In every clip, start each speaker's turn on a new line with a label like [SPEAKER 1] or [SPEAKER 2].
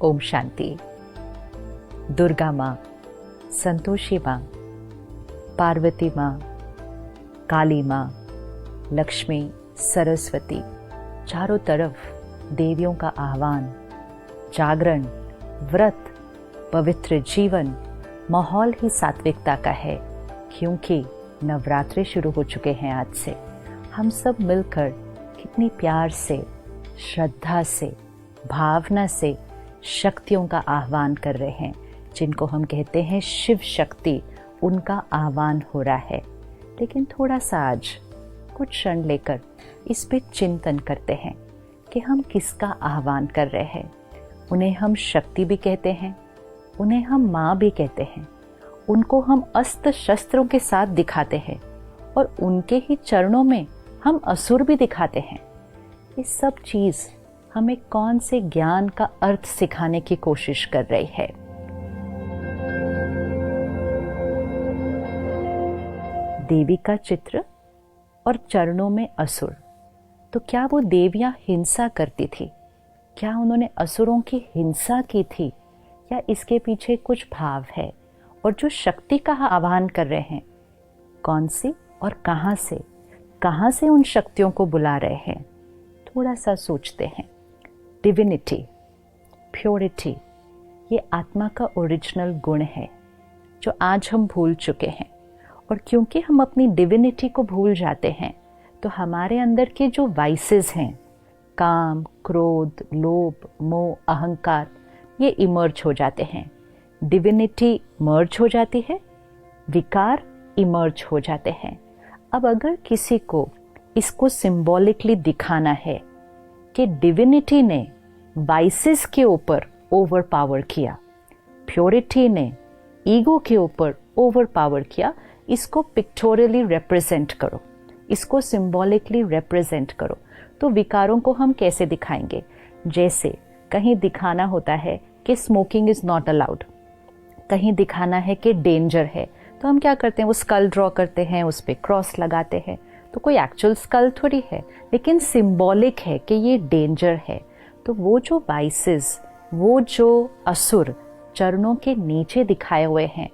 [SPEAKER 1] ओम शांति। दुर्गा माँ, संतोषी माँ, पार्वती माँ, काली माँ, लक्ष्मी, सरस्वती, चारों तरफ देवियों का आह्वान, जागरण, व्रत, पवित्र जीवन, माहौल ही सात्विकता का है। क्योंकि नवरात्रि शुरू हो चुके हैं आज से। हम सब मिलकर कितनी प्यार से, श्रद्धा से, भावना से शक्तियों का आह्वान कर रहे हैं, जिनको हम कहते हैं शिव शक्ति। उनका आह्वान हो रहा है। लेकिन थोड़ा सा आज कुछ क्षण लेकर इस पे चिंतन करते हैं कि हम किसका आह्वान कर रहे हैं। उन्हें हम शक्ति भी कहते हैं, उन्हें हम माँ भी कहते हैं, उनको हम अस्त्र शस्त्रों के साथ दिखाते हैं और उनके ही चरणों में हम असुर भी दिखाते हैं। ये सब चीज़ हमें कौन से ज्ञान का अर्थ सिखाने की कोशिश कर रही है। देवी का चित्र और चरणों में असुर। तो क्या वो देवियां हिंसा करती थी? क्या उन्होंने असुरों की हिंसा की थी, या इसके पीछे कुछ भाव है? और जो शक्ति का आह्वान कर रहे हैं, कौन सी और कहाँ से उन शक्तियों को बुला रहे हैं? थोड़ा सा सोचते हैं। डिविनिटी, प्योरिटी, ये आत्मा का ओरिजिनल गुण है जो आज हम भूल चुके हैं। और क्योंकि हम अपनी डिविनिटी को भूल जाते हैं, तो हमारे अंदर के जो वाइसेस हैं, काम, क्रोध, लोभ, मोह, अहंकार, ये इमर्ज हो जाते हैं। डिविनिटी मर्ज हो जाती है, विकार इमर्ज हो जाते हैं। अब अगर किसी को इसको सिंबॉलिकली दिखाना है कि डिविनिटी ने वाइसेस के ऊपर ओवर पावर किया, प्योरिटी ने ईगो के ऊपर ओवर पावर किया, इसको पिक्टोरियली रिप्रेजेंट करो, इसको सिंबॉलिकली रिप्रेजेंट करो। तो विकारों को हम कैसे दिखाएंगे? जैसे कहीं दिखाना होता है कि स्मोकिंग इज नॉट अलाउड, कहीं दिखाना है कि डेंजर है, तो हम क्या करते हैं? वो स्कल ड्रॉ करते हैं, उस पर क्रॉस लगाते हैं। तो कोई एक्चुअल स्कल थोड़ी है, लेकिन सिंबॉलिक है कि ये डेंजर है। तो वो जो वाइसेस, वो जो असुर चरणों के नीचे दिखाए हुए हैं,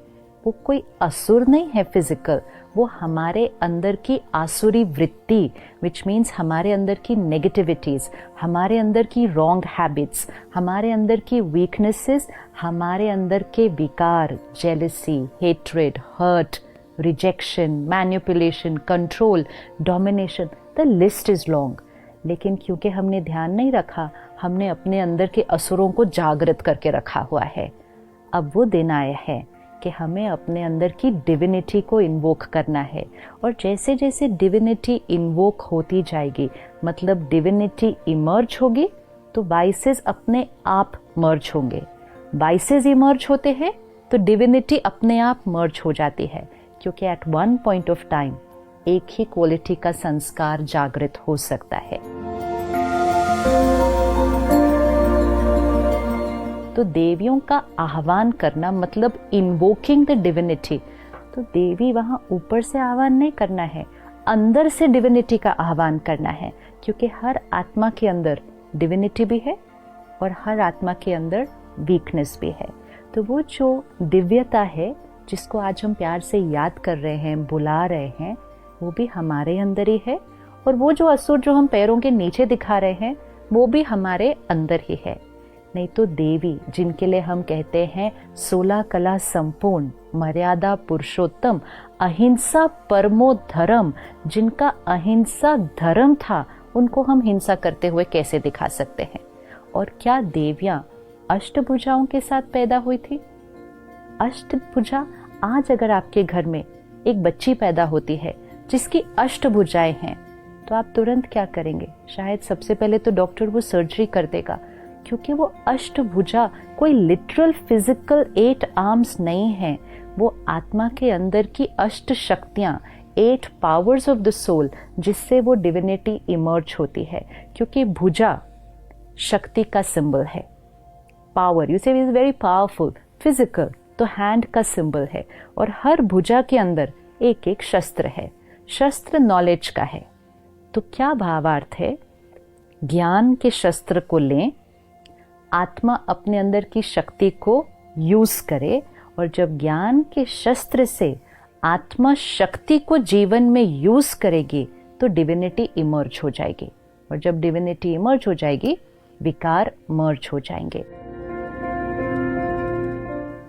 [SPEAKER 1] वो कोई असुर नहीं है फिजिकल, वो हमारे अंदर की आसुरी वृत्ति, विच मीन्स हमारे अंदर की नेगेटिविटीज़, हमारे अंदर की रॉन्ग हैबिट्स, हमारे अंदर की वीकनेसेस, हमारे अंदर के विकार, jealousy, hatred, hurt, rejection, manipulation, control, domination, the list is long. लेकिन क्योंकि हमने ध्यान नहीं रखा, हमने अपने अंदर के असुरों को जागृत करके रखा हुआ है। अब वो दिन आया है कि हमें अपने अंदर की डिविनिटी को इन्वोक करना है। और जैसे जैसे डिविनिटी इन्वोक होती जाएगी, मतलब डिविनिटी इमर्ज होगी, तो वाइसेस अपने आप मर्ज होंगे। वाइसेस इमर्ज होते हैं तो डिविनिटी अपने आप मर्ज हो जाती है, क्योंकि at one point of time एक ही क्वालिटी का संस्कार जागृत हो सकता है। तो देवियों का आह्वान करना मतलब इन्वोकिंग द डिविनिटी। तो देवी वहाँ ऊपर से आह्वान नहीं करना है, अंदर से डिविनिटी का आह्वान करना है। क्योंकि हर आत्मा के अंदर डिविनिटी भी है और हर आत्मा के अंदर वीकनेस भी है। तो वो जो दिव्यता है, जिसको आज हम प्यार से याद कर रहे हैं, बुला रहे हैं, वो भी हमारे अंदर ही है। और वो जो असुर जो हम पैरों के नीचे दिखा रहे हैं, वो भी हमारे अंदर ही है। नहीं तो देवी, जिनके लिए हम कहते हैं 16 कला संपूर्ण, मर्यादा पुरुषोत्तम, अहिंसा परमो धर्म, जिनका अहिंसा धर्म था, उनको हम हिंसा करते हुए कैसे दिखा सकते हैं? और क्या देवियां अष्टभुजाओं के साथ पैदा हुई थी? अष्टभुजा, आज अगर आपके घर में एक बच्ची पैदा होती है जिसकी अष्टभुजाएं हैं, तो आप तुरंत क्या करेंगे? शायद सबसे पहले तो डॉक्टर वो सर्जरी कर देगा, क्योंकि वो अष्टभुजा कोई लिटरल फिजिकल 8 आर्म्स नहीं है। वो आत्मा के अंदर की अष्ट शक्तियाँ, 8 पावर्स ऑफ द सोल, जिससे वो डिविनिटी इमर्ज होती है। क्योंकि भुजा शक्ति का सिंबल है, पावर, यू से इज वेरी पावरफुल, फिजिकल, तो हैंड का सिंबल है। और हर भुजा के अंदर एक एक शस्त्र है। शस्त्र नॉलेज का है। तो क्या भावार्थ है? ज्ञान के शस्त्र को लें, आत्मा अपने अंदर की शक्ति को यूज करे, और जब ज्ञान के शस्त्र से आत्मा शक्ति को जीवन में यूज करेगी तो डिविनिटी इमर्ज हो जाएगी, और जब डिविनिटी इमर्ज हो जाएगी विकार मर्ज हो जाएंगे।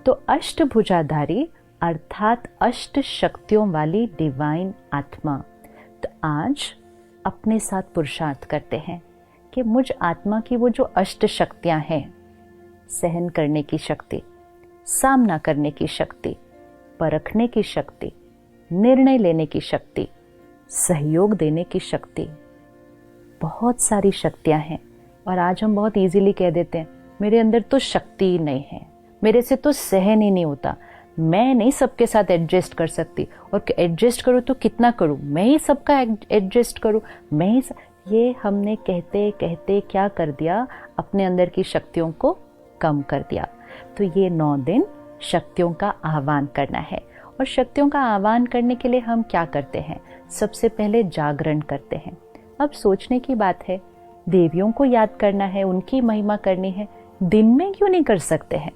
[SPEAKER 1] तो अष्टभुजाधारी अर्थात अष्ट शक्तियों वाली डिवाइन आत्मा, तो आज अपने साथ पुरुषार्थ करते हैं कि मुझ आत्मा की वो जो अष्ट शक्तियां हैं, सहन करने की शक्ति, सामना करने की शक्ति, परखने की शक्ति, निर्णय लेने की शक्ति, सहयोग देने की शक्ति, बहुत सारी शक्तियां हैं। और आज हम बहुत इजीली कह देते हैं मेरे अंदर तो शक्ति ही नहीं है, मेरे से तो सहन ही नहीं होता, मैं नहीं सबके साथ एडजस्ट कर सकती, और एडजस्ट करूँ तो कितना करूँ, मैं ही सबका एडजस्ट करूँ, मैं ही ये हमने कहते कहते क्या कर दिया, अपने अंदर की शक्तियों को कम कर दिया। तो ये 9 दिन शक्तियों का आह्वान करना है। और शक्तियों का आह्वान करने के लिए हम क्या करते हैं? सबसे पहले जागरण करते हैं। अब सोचने की बात है, देवियों को याद करना है, उनकी महिमा करनी है, दिन में क्यों नहीं कर सकते हैं?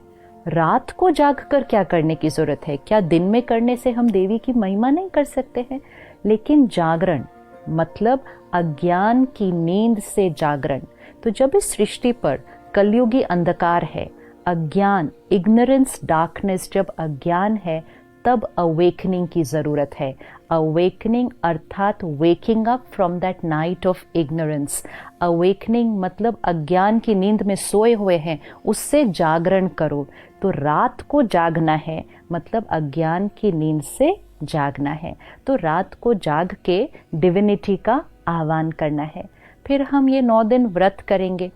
[SPEAKER 1] रात को जाग कर क्या करने की जरूरत है? क्या दिन में करने से हम देवी की महिमा नहीं कर सकते हैं? लेकिन जागरण मतलब अज्ञान की नींद से जागरण। तो जब इस सृष्टि पर कलयुगी अंधकार है, अज्ञान, इग्नोरेंस, डार्कनेस, जब अज्ञान है तब अवेकनिंग की जरूरत है। अवेकनिंग अर्थात waking up from that night of ignorance. Awakening मतलब अज्ञान की नींद में सोए हुए हैं, उससे जागरण करो। तो रात को जागना है मतलब अज्ञान की नींद से जागना है। तो रात को जाग के डिविनिटी का आह्वान करना है। फिर हम ये 9 दिन व्रत करेंगे।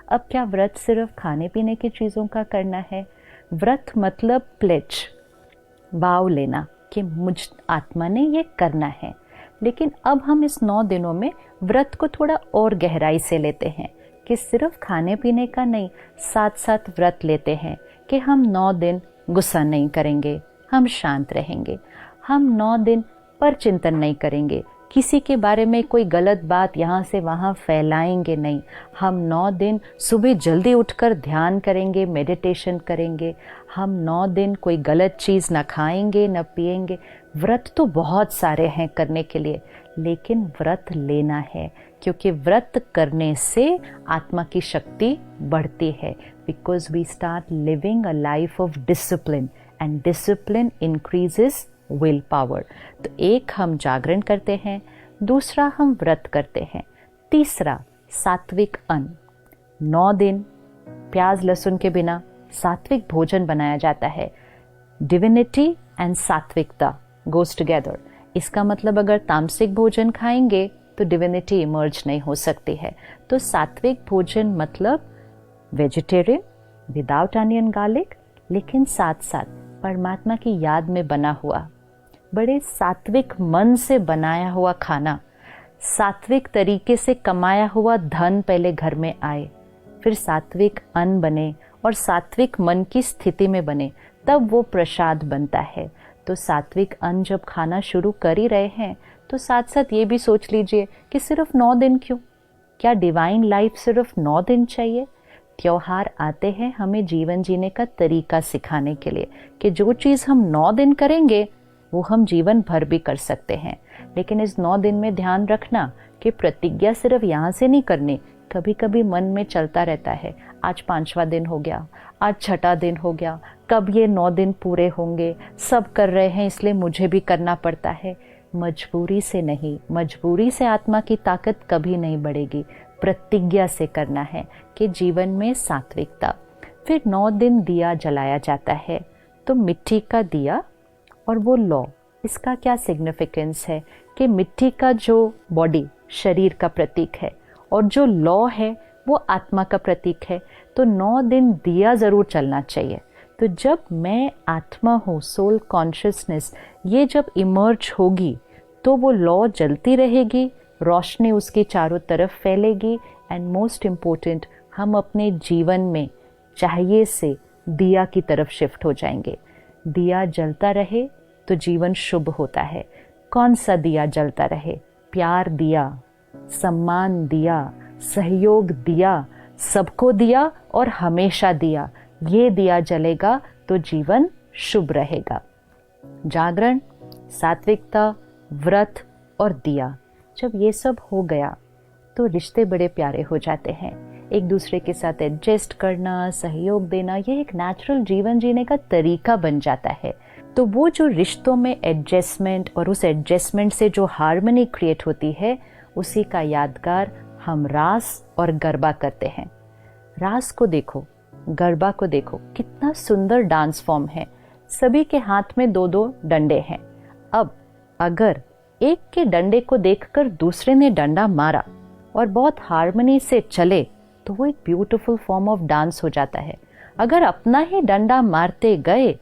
[SPEAKER 1] अब क्या व्रत सिर्फ खाने पीने की चीज़ों का करना है? व्रत मतलब प्लेज, वाव लेना कि मुझ आत्मा ने ये करना है। लेकिन अब हम इस 9 दिनों में व्रत को थोड़ा और गहराई से लेते हैं कि सिर्फ खाने पीने का नहीं, साथ साथ व्रत लेते हैं कि हम 9 दिन गुस्सा नहीं करेंगे, हम शांत रहेंगे, हम 9 दिन पर चिंतन नहीं करेंगे, किसी के बारे में कोई गलत बात यहाँ से वहाँ फैलाएंगे नहीं, हम 9 दिन सुबह जल्दी उठकर ध्यान करेंगे, मेडिटेशन करेंगे, हम 9 दिन कोई गलत चीज़ ना खाएंगे न पिएंगे। व्रत तो बहुत सारे हैं करने के लिए, लेकिन व्रत लेना है क्योंकि व्रत करने से आत्मा की शक्ति बढ़ती है। Because we start living a life of discipline and discipline increases will power. तो एक हम जागरण करते हैं, दूसरा हम व्रत करते हैं, तीसरा सात्विक अन्न। 9 दिन प्याज लहसुन के बिना सात्विक भोजन बनाया जाता है। डिविनिटी एंड सात्विकता गोज टुगेदर। इसका मतलब अगर तामसिक भोजन खाएंगे तो डिविनिटी इमर्ज नहीं हो सकती है। तो सात्विक भोजन मतलब वेजिटेरियन विदाउट अनियन गार्लिक, लेकिन साथ साथ परमात्मा की याद में बना हुआ, बड़े सात्विक मन से बनाया हुआ खाना, सात्विक तरीके से कमाया हुआ धन पहले घर में आए, फिर सात्विक अन्न बने और सात्विक मन की स्थिति में बने, तब वो प्रसाद बनता है। तो सात्विक अन्न जब खाना शुरू कर ही रहे हैं तो साथ साथ ये भी सोच लीजिए कि सिर्फ 9 दिन क्यों? क्या डिवाइन लाइफ सिर्फ 9 दिन चाहिए? त्योहार आते हैं हमें जीवन जीने का तरीका सिखाने के लिए कि जो चीज़ हम 9 दिन करेंगे वो हम जीवन भर भी कर सकते हैं। लेकिन इस 9 दिन में ध्यान रखना कि प्रतिज्ञा सिर्फ यहाँ से नहीं करनी। कभी कभी मन में चलता रहता है, आज 5वां दिन हो गया, आज 6ठा दिन हो गया, कब ये 9 दिन पूरे होंगे, सब कर रहे हैं इसलिए मुझे भी करना पड़ता है। मजबूरी से नहीं, मजबूरी से आत्मा की ताकत कभी नहीं बढ़ेगी। प्रतिज्ञा से करना है कि जीवन में सात्विकता। फिर 9 दिन दिया जलाया जाता है, तो मिट्टी का दिया और वो लौ, इसका क्या सिग्निफिकेंस है कि मिट्टी का जो बॉडी शरीर का प्रतीक है और जो लौ है वो आत्मा का प्रतीक है। तो 9 दिन दिया ज़रूर चलना चाहिए। तो जब मैं आत्मा हूँ, सोल कॉन्शियसनेस, ये जब इमर्ज होगी तो वो लौ जलती रहेगी, रोशनी उसके चारों तरफ फैलेगी। एंड मोस्ट इम्पोर्टेंट, हम अपने जीवन में चाहिए से दिया की तरफ शिफ्ट हो जाएंगे। दिया जलता रहे तो जीवन शुभ होता है। कौन सा दिया जलता रहे? प्यार दिया, सम्मान दिया, सहयोग दिया, सबको दिया और हमेशा दिया, ये दिया जलेगा तो जीवन शुभ रहेगा। जागरण, सात्विकता, व्रत और दिया, जब ये सब हो गया तो रिश्ते बड़े प्यारे हो जाते हैं। एक दूसरे के साथ एडजस्ट करना, सहयोग देना, ये एक नेचुरल जीवन जीने का तरीका बन जाता है। तो वो जो रिश्तों में एडजस्टमेंट और उस एडजस्टमेंट से जो हार्मनी क्रिएट होती है, उसी का यादगार हम रास और गरबा करते हैं। रास को देखो, गरबा को देखो, कितना सुंदर डांस फॉर्म है। सभी के हाथ में 2-2 डंडे हैं। अब अगर एक के डंडे को देखकर दूसरे ने डंडा मारा और बहुत हार्मनी से चले तो वो एक ब्यूटीफुल फॉर्म ऑफ डांस हो जाता है। अगर अपना ही डंडा मारते गए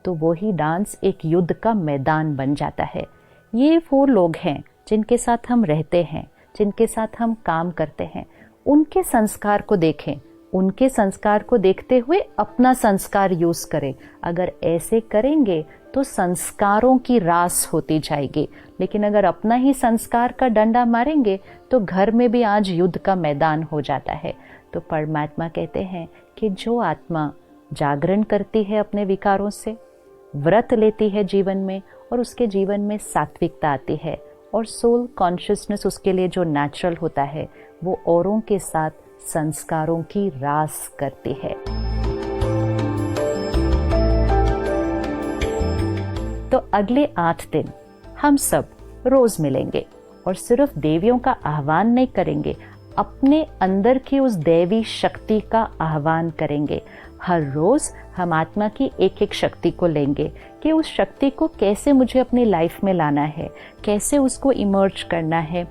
[SPEAKER 1] तो वो ही डांस एक युद्ध का मैदान बन जाता है। ये वो लोग हैं जिनके साथ हम रहते हैं, जिनके साथ हम काम करते हैं। उनके संस्कार को देखें, उनके संस्कार को देखते हुए अपना संस्कार यूज करें। अगर ऐसे करेंगे तो संस्कारों की रास होती जाएगी। लेकिन अगर अपना ही संस्कार का डंडा मारेंगे तो घर में भी आज युद्ध का मैदान हो जाता है। तो परमात्मा कहते हैं कि जो आत्मा जागरण करती है अपने विकारों से, व्रत लेती है जीवन में, और उसके जीवन में सात्विकता आती है और सोल कॉन्शियसनेस उसके लिए जो नेचुरल होता है, वो औरों के साथ संस्कारों की रास करती है। तो अगले 8 दिन हम सब रोज मिलेंगे और सिर्फ देवियों का आह्वान नहीं करेंगे, अपने अंदर की उस दैवी शक्ति का आह्वान करेंगे। हर रोज हम आत्मा की एक एक शक्ति को लेंगे कि उस शक्ति को कैसे मुझे अपनी लाइफ में लाना है, कैसे उसको इमर्ज करना है,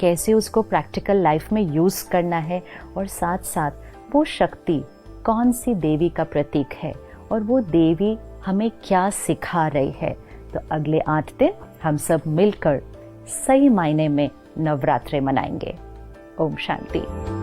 [SPEAKER 1] कैसे उसको प्रैक्टिकल लाइफ में यूज करना है, और साथ साथ वो शक्ति कौन सी देवी का प्रतीक है और वो देवी हमें क्या सिखा रही है। तो अगले 8 दिन हम सब मिलकर सही मायने में नवरात्रे मनाएंगे। ओम शांति।